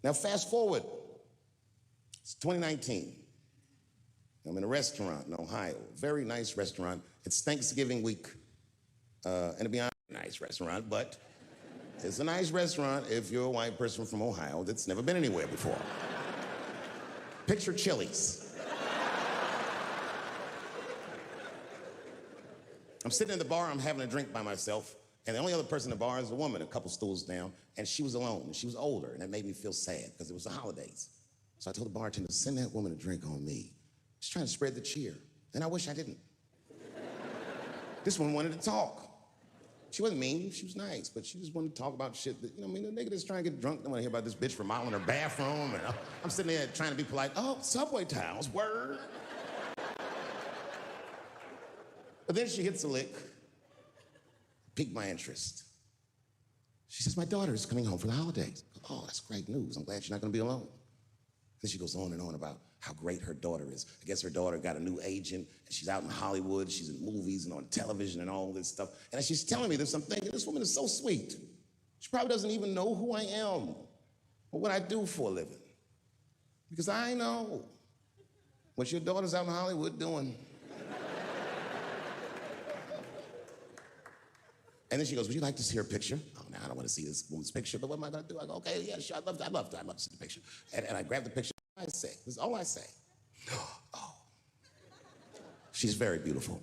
Now fast forward, it's 2019. I'm in a restaurant in Ohio, very nice restaurant. It's Thanksgiving week. And to be honest, nice restaurant, but it's a nice restaurant if you're a white person from Ohio that's never been anywhere before. Picture Chili's. I'm sitting in the bar, I'm having a drink by myself, and the only other person in the bar is a woman, a couple stools down, and she was alone, and she was older, and that made me feel sad because it was the holidays. So I told the bartender, send that woman a drink on me. She's trying to spread the cheer, and I wish I didn't. This one wanted to talk. She wasn't mean, she was nice, but she just wanted to talk about shit that, you know what I mean, the nigga that's trying to get drunk, don't want to hear about this bitch remodeling her bathroom, and I'm sitting there trying to be polite, oh, subway tiles, word. But then she hits a lick, piqued my interest. She says, my daughter is coming home for the holidays. Oh, that's great news, I'm glad she's not gonna be alone. Then she goes on and on about how great her daughter is. I guess her daughter got a new agent, and she's out in Hollywood, she's in movies and on television and all this stuff. And as she's telling me this, I'm thinking, this woman is so sweet. She probably doesn't even know who I am or what I do for a living. Because I know what your daughter's out in Hollywood doing. And then she goes, would you like to see her picture? Oh, no, I don't want to see this woman's picture, but what am I gonna do? I go, okay, yeah, sure, I'd love to see the picture. And I grab the picture, I say, this is all I say. Oh, she's very beautiful.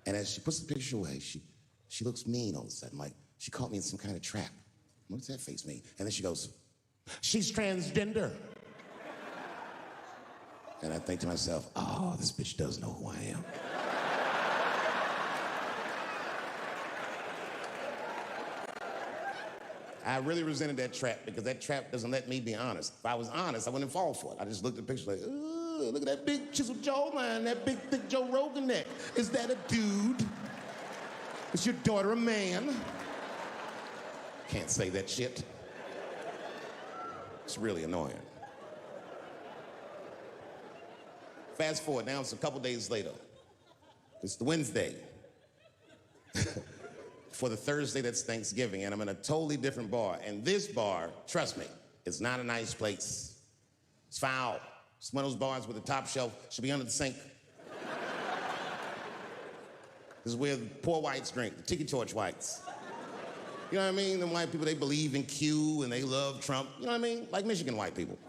And as she puts the picture away, she looks mean all of a sudden, like she caught me in some kind of trap. What does that face mean? And then she goes, she's transgender. And I think to myself, oh, this bitch does know who I am. I really resented that trap because that trap doesn't let me be honest. If I was honest, I wouldn't fall for it. I just looked at the picture like, ooh, look at that big chiseled jawline, that big, thick Joe Rogan neck. Is that a dude? Is your daughter a man? Can't say that shit. It's really annoying. Fast forward, now it's a couple days later. It's the Wednesday. For the Thursday, that's Thanksgiving, and I'm in a totally different bar. And this bar, trust me, it's not a nice place. It's foul. It's one of those bars where the top shelf should be under the sink. This is where the poor whites drink, the tiki torch whites. You know what I mean? The white people, they believe in Q and they love Trump. You know what I mean? Like Michigan white people.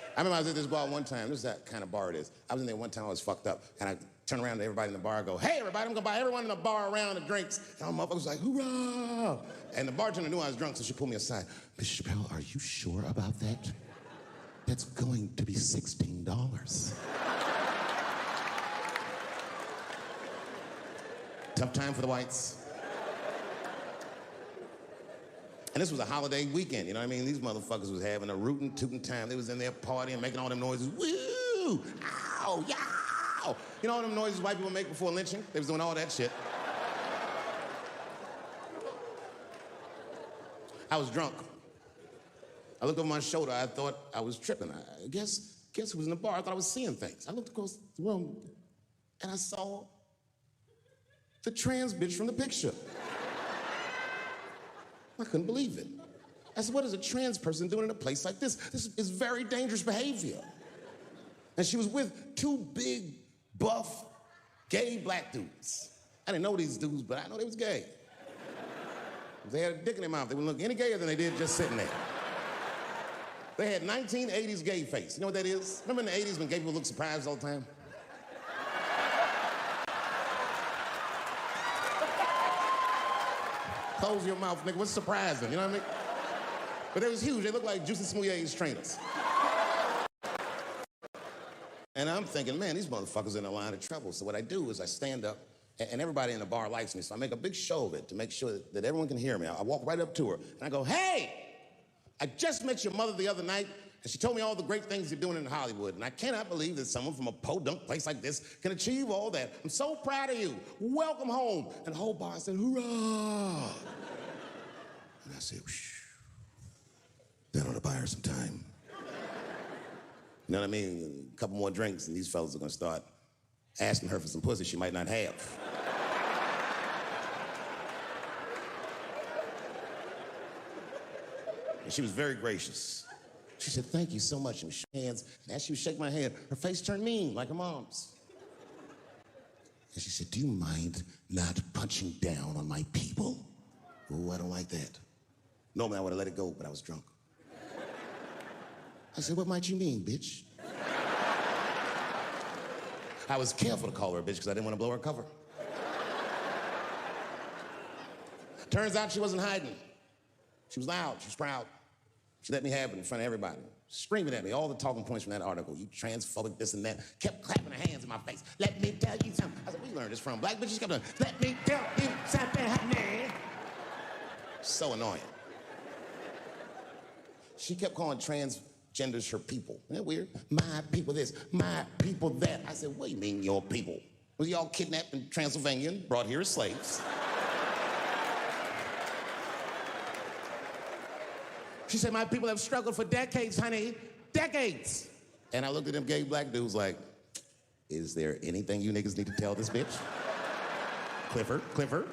I remember I was at this bar one time. This is that kind of bar it is. I was in there one time, I was fucked up, and I turned around to everybody in the bar and go, hey, everybody, I'm gonna buy everyone in the bar around the drinks. And all motherfuckers was like, hoorah! And the bartender knew I was drunk, so she pulled me aside. Mr. Chappelle, are you sure about that? That's going to be $16. Tough time for the whites. And this was a holiday weekend, you know what I mean? These motherfuckers was having a rootin' tootin' time. They was in there partying, making all them noises. Woo! Ow! Yow! You know all them noises white people make before lynching? They was doing all that shit. I was drunk. I looked over my shoulder. I thought I was tripping. I guess who was in the bar? I thought I was seeing things. I looked across the room, and I saw the trans bitch from the picture. I couldn't believe it. I said, what is a trans person doing in a place like this? This is very dangerous behavior. And she was with two big, buff, gay black dudes. I didn't know these dudes, but I know they was gay. If they had a dick in their mouth, they wouldn't look any gayer than they did just sitting there. They had 1980s gay face. You know what that is? Remember in the 80s when gay people looked surprised all the time? Close your mouth, nigga. What's surprising? You know what I mean? But they was huge. They looked like Juicy Smouillet's trainers. And I'm thinking, man, these motherfuckers in a line of trouble. So what I do is I stand up, and everybody in the bar likes me, so I make a big show of it to make sure that everyone can hear me. I walk right up to her, and I go, hey, I just met your mother the other night, and she told me all the great things you're doing in Hollywood, and I cannot believe that someone from a podunk place like this can achieve all that. I'm so proud of you. Welcome home. And the whole bar said, hoorah. And I said, whoosh. That ought to buy her some time. You know what I mean? A couple more drinks, and these fellas are gonna start asking her for some pussy she might not have. And she was very gracious. She said, thank you so much, and we shook hands. And as she would shake my hand, her face turned mean, like her mom's. And she said, do you mind not punching down on my people? Oh, I don't like that. Normally, I would have let it go, but I was drunk. I said, what might you mean, bitch? I was careful to call her a bitch because I didn't want to blow her cover. Turns out she wasn't hiding. She was loud, she was proud. She let me have it in front of everybody, screaming at me, all the talking points from that article. You transphobic, this and that. Kept clapping her hands in my face. Let me tell you something. I said, where you learned this from? Black bitches kept doing, let me tell you something, honey. So annoying. She kept calling transgenders her people. Isn't that weird? My people this, my people that. I said, what do you mean your people? Was y'all kidnapped in Transylvania and brought here as slaves? She said, my people have struggled for decades, honey. Decades. And I looked at them gay black dudes like, is there anything you niggas need to tell this bitch? Clifford.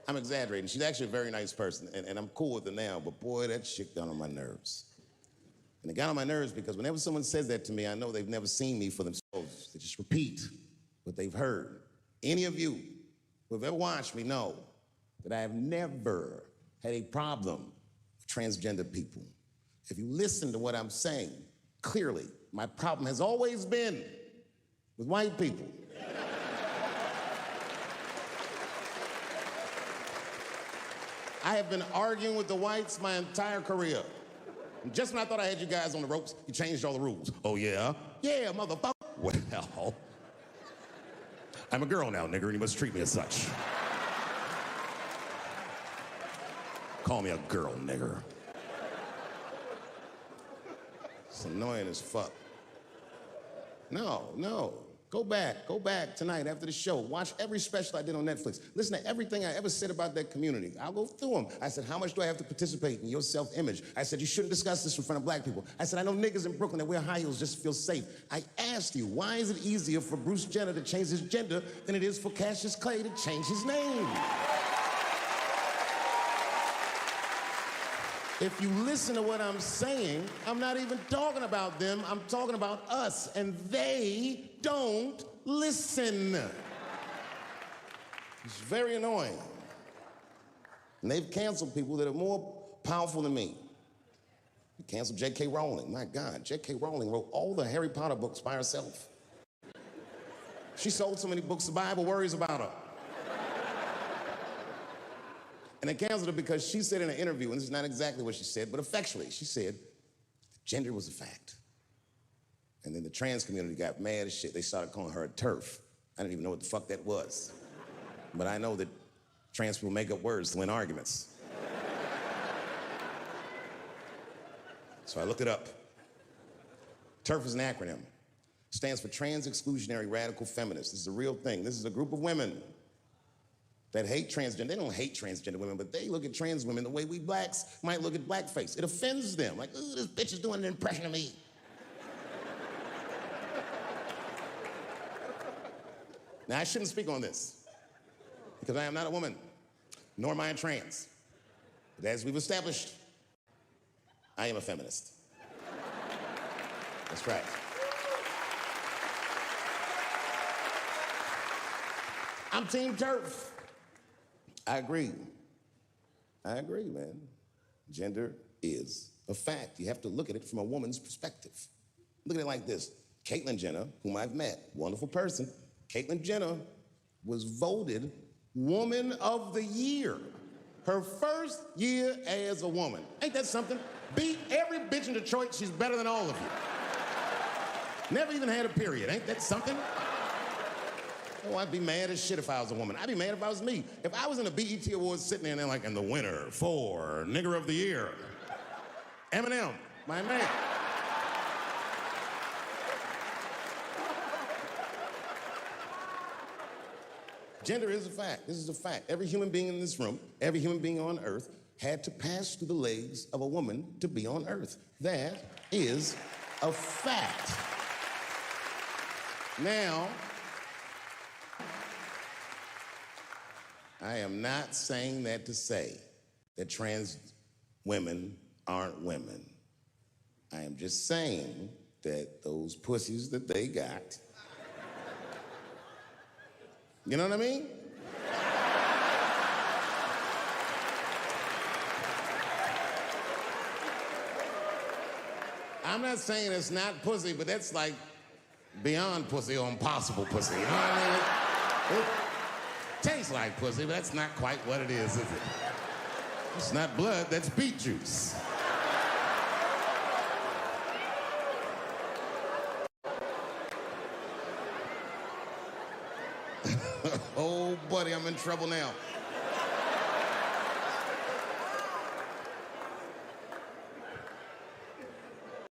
I'm exaggerating. She's actually a very nice person, and I'm cool with her now, but boy, that shit got on my nerves. And it got on my nerves because whenever someone says that to me, I know they've never seen me for themselves. They just repeat what they've heard. Any of you who have ever watched me know that I have never had a problem with transgender people. If you listen to what I'm saying, clearly, my problem has always been with white people. I have been arguing with the whites my entire career. And just when I thought I had you guys on the ropes, you changed all the rules. Oh, yeah? Yeah, motherfucker. Well, I'm a girl now, nigger, and you must treat me as such. Call me a girl, nigger. It's annoying as fuck. No. Go back tonight after the show. Watch every special I did on Netflix. Listen to everything I ever said about that community. I'll go through them. I said, how much do I have to participate in your self-image? I said, you shouldn't discuss this in front of black people. I said, I know niggas in Brooklyn that wear high heels just to feel safe. I asked you, why is it easier for Bruce Jenner to change his gender than it is for Cassius Clay to change his name? If you listen to what I'm saying, I'm not even talking about them, I'm talking about us, and they don't listen. It's very annoying. And they've canceled people that are more powerful than me. They canceled J.K. Rowling. My God, J.K. Rowling wrote all the Harry Potter books by herself. She sold so many books, the Bible worries about her. And they canceled her because she said in an interview, and this is not exactly what she said, but effectually, she said, gender was a fact. And then the trans community got mad as shit. They started calling her a TERF. I didn't even know what the fuck that was. But I know that trans people make up words to win arguments. So I looked it up. TERF is an acronym. It stands for Trans Exclusionary Radical Feminists. This is a real thing. This is a group of women that hate transgender. They don't hate transgender women, but they look at trans women the way we blacks might look at blackface. It offends them. Like, ooh, this bitch is doing an impression of me. Now, I shouldn't speak on this because I am not a woman, nor am I a trans. But as we've established, I am a feminist. That's right. I'm Team TERF. I agree, man. Gender is a fact. You have to look at it from a woman's perspective. Look at it like this. Caitlyn Jenner, whom I've met, wonderful person. Caitlyn Jenner was voted Woman of the Year. Her first year as a woman. Ain't that something? Beat every bitch in Detroit. She's better than all of you. Never even had a period. Ain't that something? Oh, I'd be mad as shit if I was a woman. I'd be mad if I was me. If I was in the BET Awards sitting there and they're like, and the winner for Nigger of the Year, Eminem, my man. Gender is a fact. This is a fact. Every human being in this room, every human being on earth had to pass through the legs of a woman to be on earth. That is a fact. Now, I am not saying that to say that trans women aren't women. I am just saying that those pussies that they got, you know what I mean? I'm not saying it's not pussy, but that's like beyond pussy or impossible pussy. You know what I mean? It tastes like pussy, but that's not quite what it is it? It's not blood, that's beet juice. Oh, buddy, I'm in trouble now.